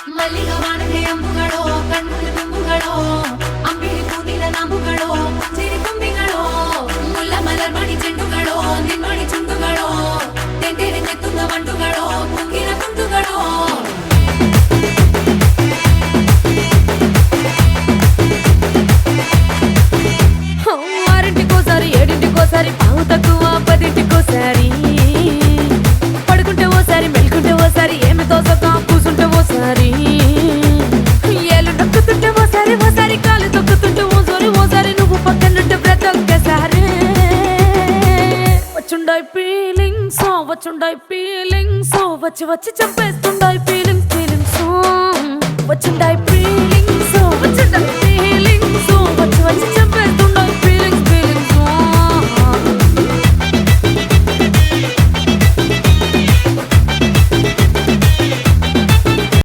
ಮಲ್ಲಿಗ ವಾಣತೆ ಅಂಬುಗಳೋ ಕಣ್ಣುಗಳ ತುಂಬುಗಳೋ ಅಂಬಿಳಿ ಕೂದಿನ ನಂಬುಗಳೋ ಸಿರಿ ತುಂಬಿಗಳೋ ಮುಲ್ಲ ಮಲರ್ಮಣಿ ಚೆಂಡುಗಳೋ ನಿನ್ಮಣಿ ಚುಂಡುಗಳೋ ತೆಂಟೆರೆ ತೆತ್ತುಂಗ ಮಂಡುಗಳೋ ಕುಂಗಿನ ಕುಂಡುಗಳೋ ఆరింటికోసారి ఏడింటికోసారి పావు తక్కువ పదింటికోసారి పడుకుంటే ఓసారి మెలుకుంటే ఓసారి ఏమి తోసక కూసుంటే ఓసారి ఏళ్ళు నొక్కుతుంటే ఓసారి ఓసారి కాలు తొక్కుతుంటే ఓసారి నువ్వు పక్కనుంటే ప్రతి ఒక్కసారి వచ్చుండాయి ఫీలింగ్స్ వచ్చి వచ్చి చంపేస్తుండాయి ఫీలింగ్స్ వచ్చిండాయి